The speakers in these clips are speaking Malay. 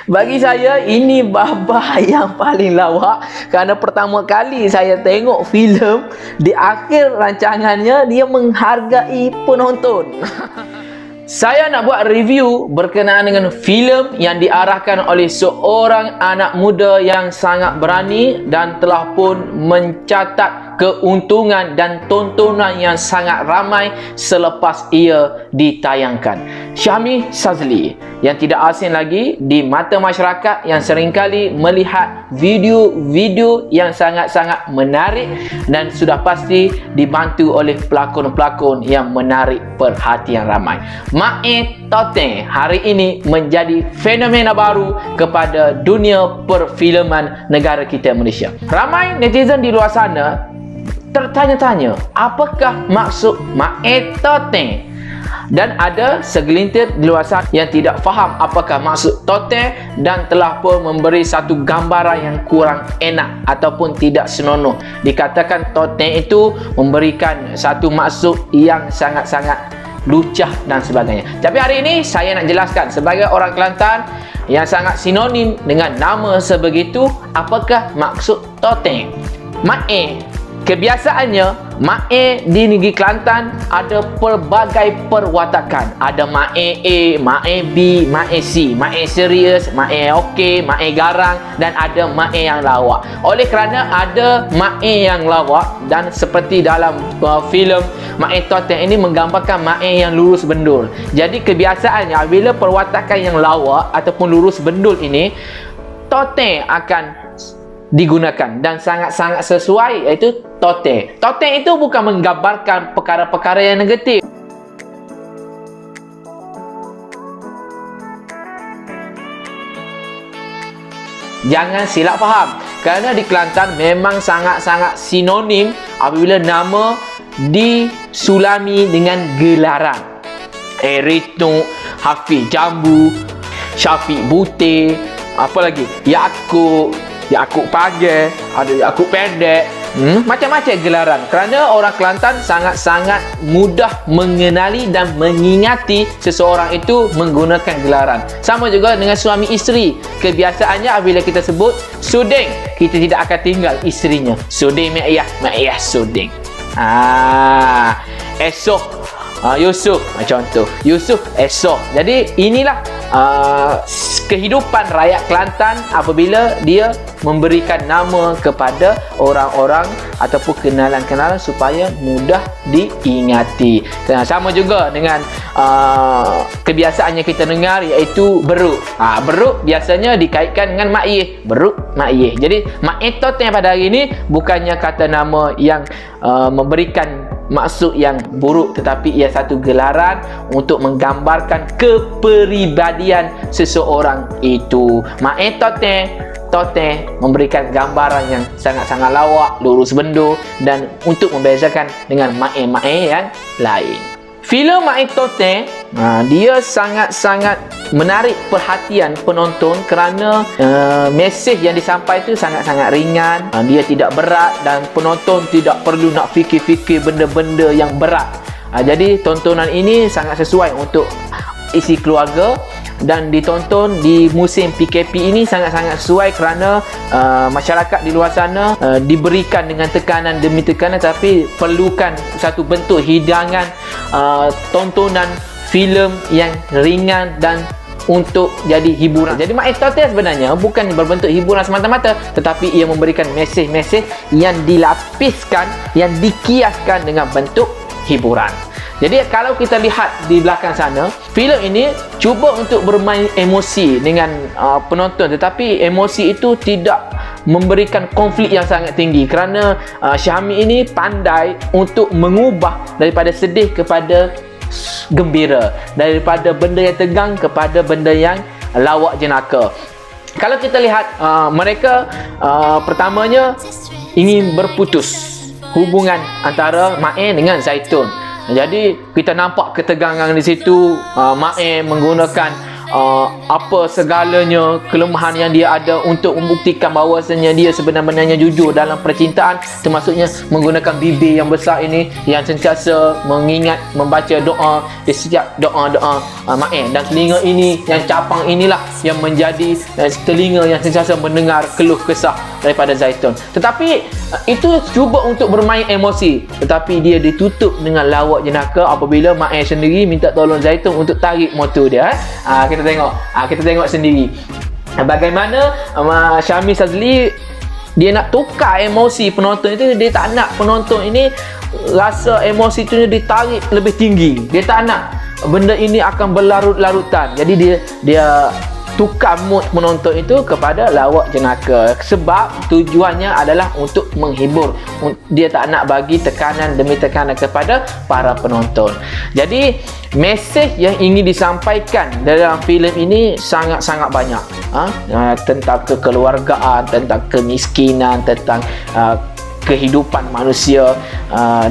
Bagi saya ini babah yang paling lawak kerana pertama kali saya tengok filem, di akhir rancangannya dia menghargai penonton. Saya nak buat review berkenaan dengan filem yang diarahkan oleh seorang anak muda yang sangat berani dan telah pun mencatat keuntungan dan tontonan yang sangat ramai selepas ia ditayangkan. Syahmi Shazli yang tidak asing lagi di mata masyarakat yang seringkali melihat video-video yang sangat-sangat menarik dan sudah pasti dibantu oleh pelakon-pelakon yang menarik perhatian ramai. Mae Toteng hari ini menjadi fenomena baru kepada dunia perfilman negara kita Malaysia. Ramai netizen di luar sana tertanya-tanya, apakah maksud Mae Toteng? Dan ada segelintir di luar sana yang tidak faham apakah maksud Toteng dan telah pun memberi satu gambaran yang kurang enak ataupun tidak senonoh. Dikatakan Toteng itu memberikan satu maksud yang sangat-sangat lucah dan sebagainya. Tapi hari ini saya nak jelaskan sebagai orang Kelantan yang sangat sinonim dengan nama sebegitu, apakah maksud Toteng. Mae, kebiasaannya Mae di negeri Kelantan ada pelbagai perwatakan. Ada Mae A, Mae B, Mae C, Mae serius, Mae okey, Mae garang dan ada Mae yang lawak. Oleh kerana ada Mae yang lawak dan seperti dalam filem Mae Toteng ini menggambarkan Mae yang lurus bendul. Jadi kebiasaannya bila perwatakan yang lawak ataupun lurus bendul ini, Toteng akan digunakan dan sangat-sangat sesuai, iaitu Toteng. Toteng itu bukan menggambarkan perkara-perkara yang negatif. Jangan silap faham, kerana di Kelantan memang sangat-sangat sinonim apabila nama disulami dengan gelaran. Rito, Hafiz Jambu, Syafiq Butir, apa lagi? Yakub pagi, ada Yakub pendek, macam-macam gelaran. Kerana orang Kelantan sangat-sangat mudah mengenali dan mengingati seseorang itu menggunakan gelaran. Sama juga dengan suami isteri. Kebiasaannya apabila kita sebut Suding, kita tidak akan tinggal isterinya. Suding mak ayah Suding. Esok Yusuf, macam tu. Yusuf esok. Jadi inilah kehidupan rakyat Kelantan apabila dia memberikan nama kepada orang-orang ataupun kenalan-kenalan supaya mudah diingati. Sama juga dengan kebiasaannya kita dengar, iaitu beruk. Beruk biasanya dikaitkan dengan mak ayah. Beruk mak ayah. Jadi Mae Toteng pada hari ini bukannya kata nama yang memberikan maksud yang buruk, tetapi ia satu gelaran untuk menggambarkan kepribadian seseorang itu. Mae Toteng memberikan gambaran yang sangat-sangat lawak, lurus bendul dan untuk membezakan dengan Mae yang lain. Filem Mae Toteng dia sangat-sangat menarik perhatian penonton kerana mesej yang disampaikan itu sangat-sangat ringan, dia tidak berat dan penonton tidak perlu nak fikir-fikir benda-benda yang berat. Jadi tontonan ini sangat sesuai untuk isi keluarga dan ditonton di musim PKP ini sangat-sangat sesuai kerana masyarakat di luar sana diberikan dengan tekanan demi tekanan, tapi perlukan satu bentuk hidangan tontonan filem yang ringan dan untuk jadi hiburan. Jadi Mae Toteng sebenarnya bukan berbentuk hiburan semata-mata, tetapi ia memberikan mesej-mesej yang dilapiskan, yang dikiaskan dengan bentuk hiburan. Jadi kalau kita lihat di belakang sana, filem ini cuba untuk bermain emosi dengan penonton, tetapi emosi itu tidak memberikan konflik yang sangat tinggi kerana Syahmi ini pandai untuk mengubah daripada sedih kepada gembira, daripada benda yang tegang kepada benda yang lawak jenaka. Kalau kita lihat mereka pertamanya ingin berputus hubungan antara Mae dengan Zaitun. Jadi kita nampak ketegangan di situ. Mae menggunakan apa segalanya kelemahan yang dia ada untuk membuktikan bahawasanya dia sebenarnya jujur dalam percintaan, termasuknya menggunakan bibir yang besar ini yang sentiasa mengingat membaca doa di setiap doa-doa Mae, dan telinga ini yang capang inilah yang menjadi telinga yang sentiasa mendengar keluh kesah daripada Zaitun. Tetapi itu cuba untuk bermain emosi, tetapi dia ditutup dengan lawak jenaka apabila Mae sendiri minta tolong Zaitun untuk tarik motor dia. Kita tengok sendiri bagaimana Syahmi Shazali dia nak tukar emosi penonton itu. Dia tak nak penonton ini rasa emosi itu ditarik lebih tinggi. Dia tak nak benda ini akan berlarut-larutan. Jadi dia tukar mood penonton itu kepada lawak jenaka, sebab tujuannya adalah untuk menghibur. Dia tak nak bagi tekanan demi tekanan kepada para penonton. Jadi mesej yang ingin disampaikan dalam filem ini sangat-sangat banyak, tentang kekeluargaan, tentang kemiskinan, tentang kehidupan manusia,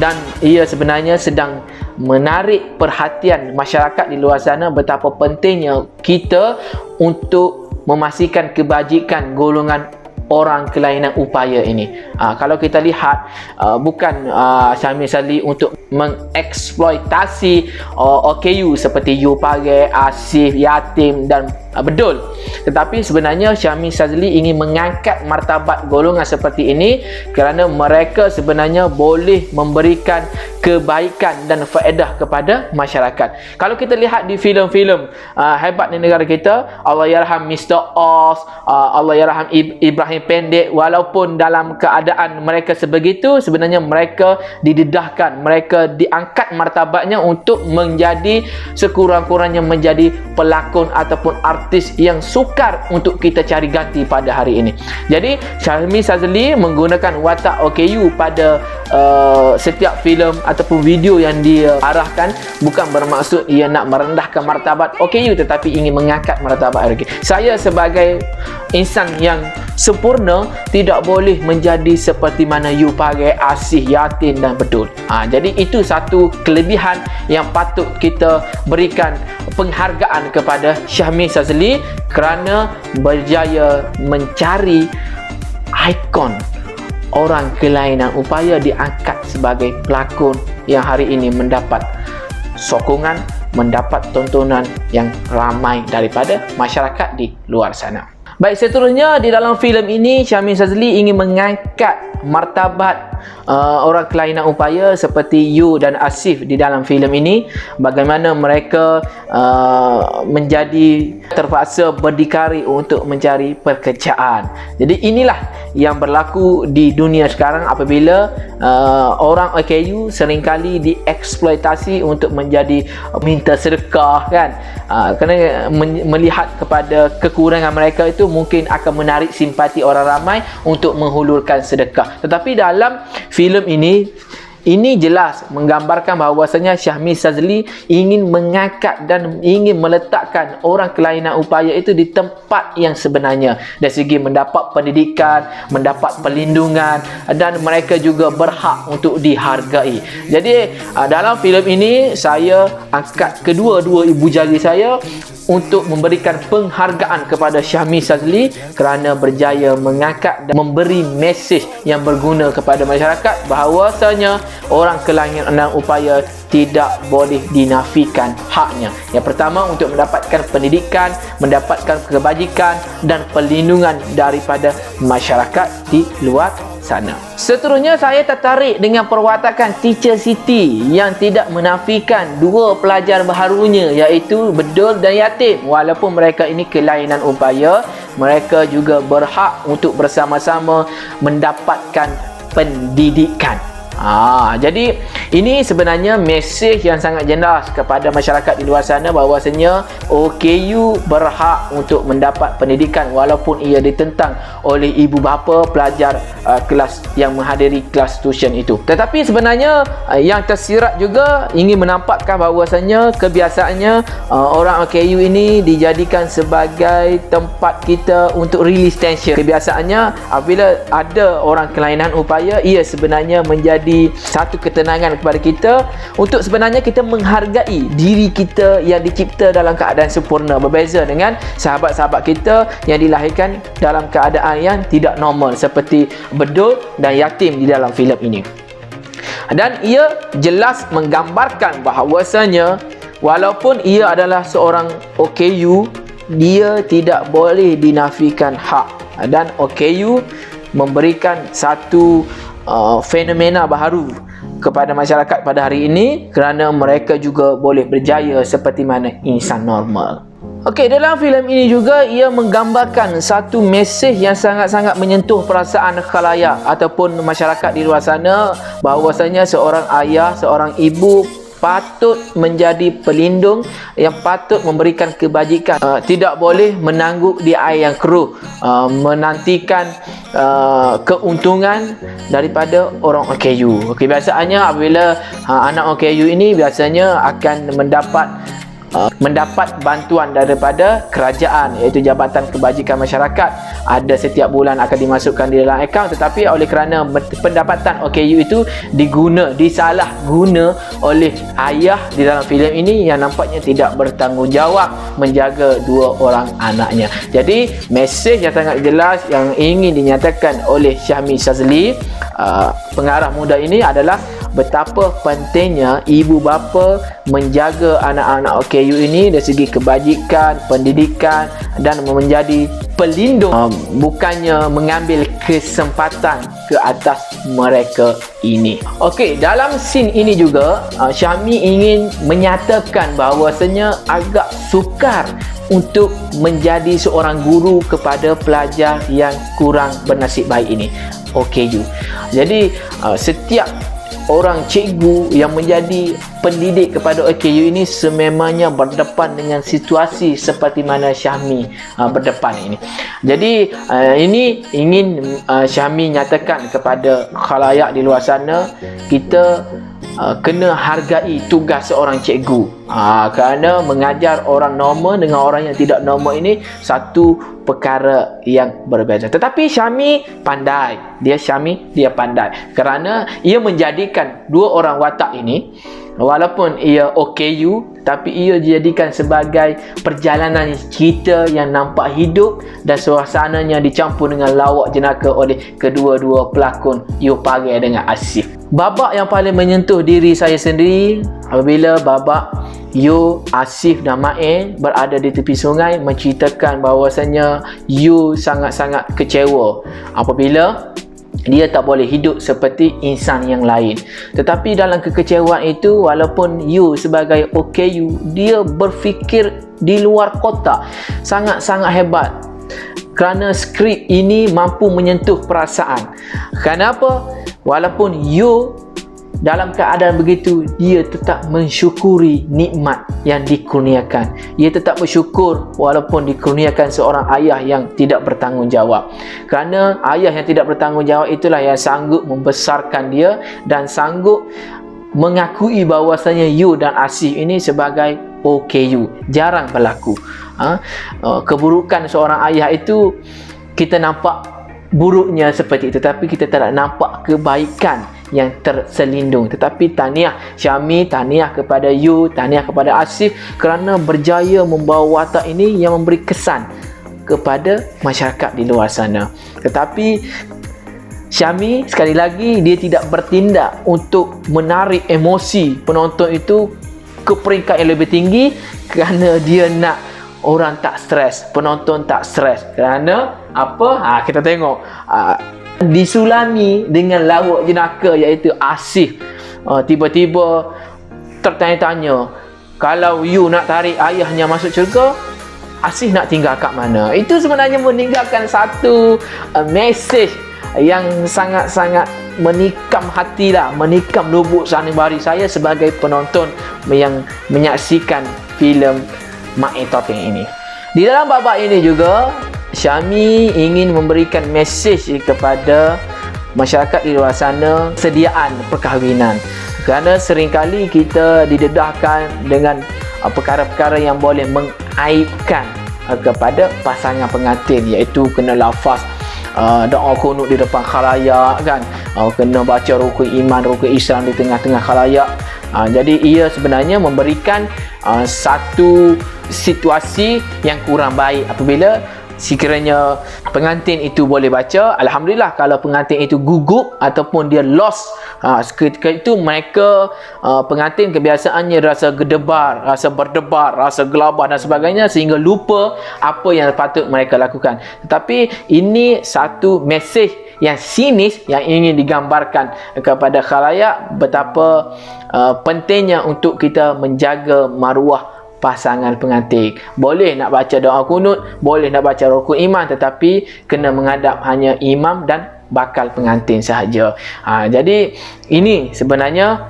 dan ia sebenarnya sedang menarik perhatian masyarakat di luar sana betapa pentingnya kita untuk memastikan kebajikan golongan orang kelainan upaya ini. Kalau kita lihat, bukan Syahmi Shazali untuk mengeksploitasi OKU seperti You Page, Asif, Yatim dan Bedul, tetapi sebenarnya Syahmi Shazali ingin mengangkat martabat golongan seperti ini kerana mereka sebenarnya boleh memberikan kebaikan dan faedah kepada masyarakat. Kalau kita lihat di filem-filem hebat di negara kita, Allahyarham Mr. Oz, Allahyarham Ibrahim Pendek, walaupun dalam keadaan mereka sebegitu, sebenarnya mereka didedahkan, mereka diangkat martabatnya untuk menjadi sekurang-kurangnya menjadi pelakon ataupun artis yang sukar untuk kita cari ganti pada hari ini. Jadi Syahmi Shazali menggunakan watak OKU pada setiap filem ataupun video yang dia arahkan bukan bermaksud ia nak merendahkan martabat OKU, tetapi ingin mengangkat martabat OKU. Saya sebagai insan yang sempurna tidak boleh menjadi seperti mana You Page, Asih, Yatim dan Bedul. Jadi itu satu kelebihan yang patut kita berikan penghargaan kepada Syahmi Shazali kerana berjaya mencari ikon orang kelainan upaya diangkat sebagai pelakon yang hari ini mendapat sokongan, mendapat tontonan yang ramai daripada masyarakat di luar sana. Baik, seterusnya di dalam filem ini Syahmi Shazali ingin mengangkat martabat orang kelainan upaya seperti You dan Asif di dalam filem ini, bagaimana mereka menjadi terpaksa berdikari untuk mencari pekerjaan. Jadi inilah yang berlaku di dunia sekarang apabila orang OKU seringkali dieksploitasi untuk menjadi minta sedekah, kan, kerana melihat kepada kekurangan mereka itu mungkin akan menarik simpati orang ramai untuk menghulurkan sedekah. Tetapi dalam filem ini jelas menggambarkan bahawasanya Syahmi Shazali ingin mengangkat dan ingin meletakkan orang kelainan upaya itu di tempat yang sebenarnya dari segi mendapat pendidikan, mendapat perlindungan, dan mereka juga berhak untuk dihargai. Jadi dalam filem ini saya angkat kedua-dua ibu jari saya untuk memberikan penghargaan kepada Syahmi Shazali kerana berjaya mengangkat dan memberi mesej yang berguna kepada masyarakat bahawasanya orang kelainan upaya tidak boleh dinafikan haknya. Yang pertama, untuk mendapatkan pendidikan, mendapatkan kebajikan dan perlindungan daripada masyarakat di luar sana. Seterusnya saya tertarik dengan perwatakan Teacher Siti yang tidak menafikan dua pelajar baharunya iaitu Bedul dan Yatim. Walaupun mereka ini kelainan upaya, mereka juga berhak untuk bersama-sama mendapatkan pendidikan. Jadi ini sebenarnya mesej yang sangat jelas kepada masyarakat di luar sana bahawasanya OKU berhak untuk mendapat pendidikan walaupun ia ditentang oleh ibu bapa pelajar kelas yang menghadiri kelas tuition itu. Tetapi sebenarnya yang tersirat juga ingin menampakkan bahawasanya kebiasaannya orang OKU ini dijadikan sebagai tempat kita untuk release tension. Kebiasaannya apabila ada orang kelainan upaya, ia sebenarnya menjadi menjadi satu ketenangan kepada kita untuk sebenarnya kita menghargai diri kita yang dicipta dalam keadaan sempurna, berbeza dengan sahabat-sahabat kita yang dilahirkan dalam keadaan yang tidak normal seperti bedul dan yatim di dalam filem ini. Dan ia jelas menggambarkan bahawasanya walaupun ia adalah seorang OKU, dia tidak boleh dinafikan hak, dan OKU memberikan satu fenomena baharu kepada masyarakat pada hari ini kerana mereka juga boleh berjaya seperti mana insan normal. Okey, dalam filem ini juga ia menggambarkan satu mesej yang sangat-sangat menyentuh perasaan khalayak ataupun masyarakat di luar sana, bahawasanya seorang ayah, seorang ibu patut menjadi pelindung yang patut memberikan kebajikan, tidak boleh menangguk di air yang keruh, menantikan keuntungan daripada orang OKU. Okey, biasanya apabila anak OKU ini biasanya akan mendapat bantuan daripada kerajaan, iaitu Jabatan Kebajikan Masyarakat. Ada setiap bulan akan dimasukkan di dalam akaun, tetapi oleh kerana pendapatan OKU itu disalah guna oleh ayah di dalam filem ini yang nampaknya tidak bertanggungjawab menjaga dua orang anaknya. Jadi mesej yang sangat jelas yang ingin dinyatakan oleh Syahmi Shazli, pengarah muda ini, adalah betapa pentingnya ibu bapa menjaga anak-anak OKU ini dari segi kebajikan, pendidikan dan menjadi pelindung, bukannya mengambil kesempatan ke atas mereka ini. Okey, dalam scene ini juga Syahmi ingin menyatakan bahawasanya agak sukar untuk menjadi seorang guru kepada pelajar yang kurang bernasib baik ini, OKU. Jadi setiap orang cikgu yang menjadi pendidik kepada OKU ini sememangnya berdepan dengan situasi seperti mana Syahmi berdepan ini. Jadi ini ingin Syahmi nyatakan kepada khalayak di luar sana, kita kena hargai tugas seorang cikgu, kerana mengajar orang normal dengan orang yang tidak normal ini satu perkara yang berbeza. Tetapi Syahmi pandai, dia pandai kerana ia menjadikan dua orang watak ini, walaupun ia OKU, tapi ia dijadikan sebagai perjalanan cerita yang nampak hidup dan suasananya dicampur dengan lawak jenaka oleh kedua-dua pelakon Yu Pare dengan Asif. Babak yang paling menyentuh diri saya sendiri apabila babak Yu, Asif dan Mae berada di tepi sungai menceritakan bahawasanya Yu sangat-sangat kecewa apabila dia tak boleh hidup seperti insan yang lain. Tetapi dalam kekecewaan itu, walaupun Yu sebagai OKU, dia berfikir di luar kotak. Sangat-sangat hebat kerana skrip ini mampu menyentuh perasaan. Kenapa? Walaupun Yu dalam keadaan begitu, dia tetap mensyukuri nikmat yang dikurniakan. Ia tetap bersyukur walaupun dikurniakan seorang ayah yang tidak bertanggungjawab. Kerana ayah yang tidak bertanggungjawab itulah yang sanggup membesarkan dia dan sanggup mengakui bahawasanya Yu dan Asif ini sebagai OKU. Jarang berlaku. Keburukan seorang ayah itu kita nampak buruknya seperti itu, tapi kita tak nampak kebaikan yang terselindung. Tetapi tahniah Syahmi, tahniah kepada Yu, tahniah kepada Asif kerana berjaya membawa watak ini yang memberi kesan kepada masyarakat di luar sana. Tetapi Syahmi sekali lagi dia tidak bertindak untuk menarik emosi penonton itu ke peringkat yang lebih tinggi kerana dia nak orang tak stres, penonton tak stres. Kerana apa? Kita tengok disulami dengan lawak jenaka iaitu Asif. Tiba-tiba tertanya-tanya, kalau Yu nak tarik ayahnya masuk syurga, Asif nak tinggal kat mana? Itu sebenarnya meninggalkan satu mesej yang sangat-sangat menikam hati lah, menikam lubuk sanubari saya sebagai penonton yang menyaksikan filem Mak Topeng ini. Di dalam babak ini juga Syahmi ingin memberikan mesej kepada masyarakat di luar sana sediaan perkahwinan, kerana seringkali kita didedahkan dengan perkara-perkara yang boleh mengaibkan kepada pasangan pengantin, iaitu kena lafaz doa kunut di depan khalayak kan, kena baca rukun iman, rukun Islam di tengah-tengah khalayak. Jadi ia sebenarnya memberikan satu situasi yang kurang baik apabila sekiranya pengantin itu boleh baca. Alhamdulillah, kalau pengantin itu gugup ataupun dia lost, ketika itu mereka pengantin kebiasaannya rasa gedebar, rasa berdebar, rasa gelabah dan sebagainya, sehingga lupa apa yang patut mereka lakukan. Tetapi ini satu mesej yang sinis yang ingin digambarkan kepada khalayak betapa pentingnya untuk kita menjaga maruah pasangan pengantin. Boleh nak baca doa kunut, boleh nak baca rukun iman, tetapi kena menghadap hanya imam dan bakal pengantin sahaja. Jadi ini sebenarnya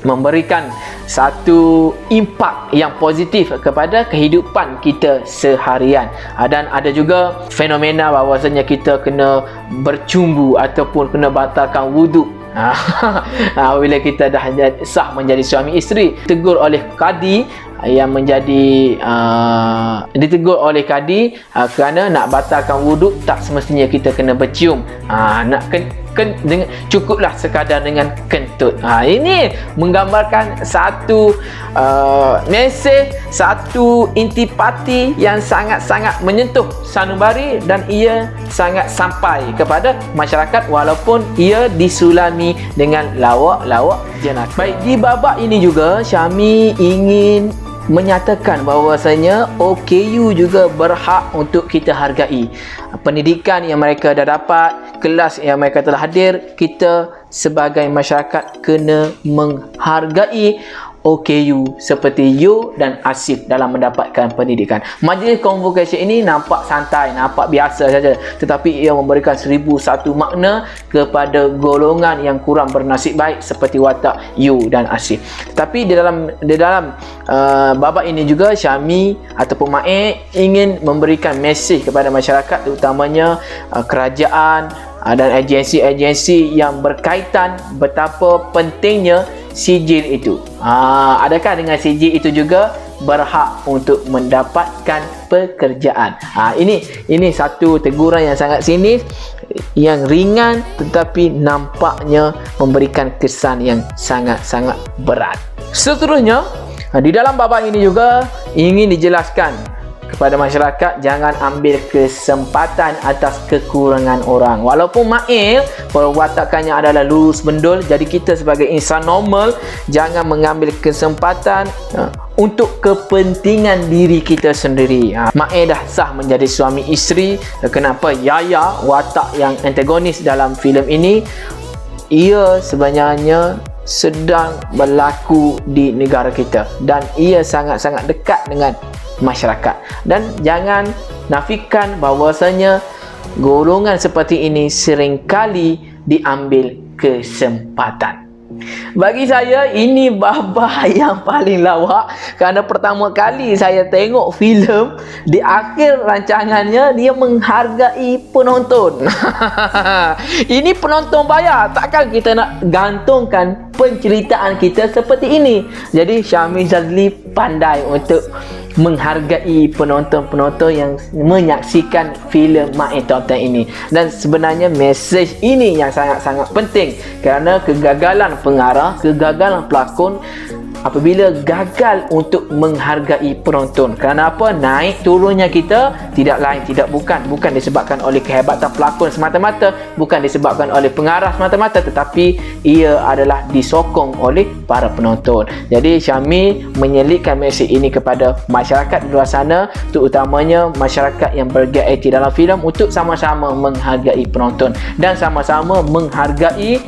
memberikan satu impak yang positif kepada kehidupan kita seharian. Dan ada juga fenomena bahawasanya kita kena bercumbu ataupun kena batalkan wuduk bila kita dah sah menjadi suami isteri. Tegur oleh kadi yang menjadi ditegur oleh kadi kerana nak batalkan wuduk tak semestinya kita kena bercium, nak dengan, cukuplah sekadar dengan kentut. Ini menggambarkan satu mesej, satu intipati yang sangat-sangat menyentuh sanubari dan ia sangat sampai kepada masyarakat walaupun ia disulami dengan lawak-lawak jenaka. Baik, di babak ini juga Syami ingin menyatakan bahawasanya OKU juga berhak untuk kita hargai. Pendidikan yang mereka dah dapat, kelas yang mereka telah hadir, kita sebagai masyarakat kena menghargai OKU seperti you dan Asif dalam mendapatkan pendidikan. Majlis convocation ini nampak santai, nampak biasa saja, tetapi ia memberikan 1001 makna kepada golongan yang kurang bernasib baik seperti watak you dan Asif. Tetapi di dalam babak ini juga Syami ataupun Mae ingin memberikan mesej kepada masyarakat, terutamanya kerajaan dan agensi-agensi yang berkaitan betapa pentingnya sijil itu. Adakah dengan sijil itu juga berhak untuk mendapatkan pekerjaan? Ini satu teguran yang sangat sinis, yang ringan tetapi nampaknya memberikan kesan yang sangat-sangat berat. Seterusnya, di dalam babak ini juga ingin dijelaskan kepada masyarakat jangan ambil kesempatan atas kekurangan orang. Walaupun Mail perwatakannya adalah lurus bendul, jadi kita sebagai insan normal jangan mengambil kesempatan untuk kepentingan diri kita sendiri. Mail dah sah menjadi suami isteri. Kenapa Yaya, watak yang antagonis dalam filem ini, ia sebenarnya sedang berlaku di negara kita dan ia sangat-sangat dekat dengan masyarakat. Dan jangan nafikan bahawasanya golongan seperti ini seringkali diambil kesempatan. Bagi saya ini babak yang paling lawak, kerana pertama kali saya tengok filem, di akhir rancangannya dia menghargai penonton. Ini penonton bayar, takkan kita nak gantungkan penceritaan kita seperti ini. Jadi Syami Zazli pandai untuk menghargai penonton-penonton yang menyaksikan filem Mak Tonton ini. Dan sebenarnya mesej ini yang sangat-sangat penting, kerana kegagalan pengarah, kegagalan pelakon apabila gagal untuk menghargai penonton. Kerana apa? Naik turunnya kita tidak lain tidak bukan disebabkan oleh kehebatan pelakon semata-mata, bukan disebabkan oleh pengarah semata-mata, tetapi ia adalah disokong oleh para penonton. Jadi Syami menyelitkan mesej ini kepada masyarakat di luar sana, terutamanya masyarakat yang bergeeti dalam filem, untuk sama-sama menghargai penonton dan sama-sama menghargai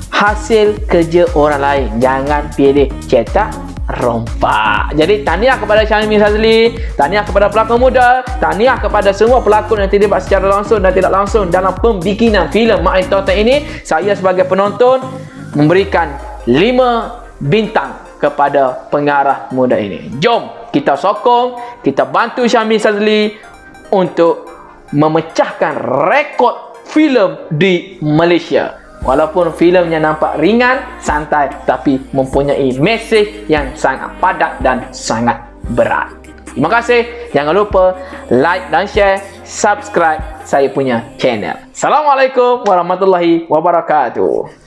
hasil kerja orang lain. Jangan pilih cetak rompak. Jadi tahniah kepada Syami Zazli, tahniah kepada pelakon muda, tahniah kepada semua pelakon yang terlibat secara langsung dan tidak langsung dalam pembikinan filem Mak Tonton ini. Saya sebagai penonton memberikan 5 bintang kepada pengarah muda ini. Jom kita sokong, kita bantu Syami Zazli untuk memecahkan rekod filem di Malaysia. Walaupun filmnya nampak ringan, santai, tapi mempunyai mesej yang sangat padat dan sangat berat. Terima kasih. Jangan lupa like dan share, subscribe saya punya channel. Assalamualaikum warahmatullahi wabarakatuh.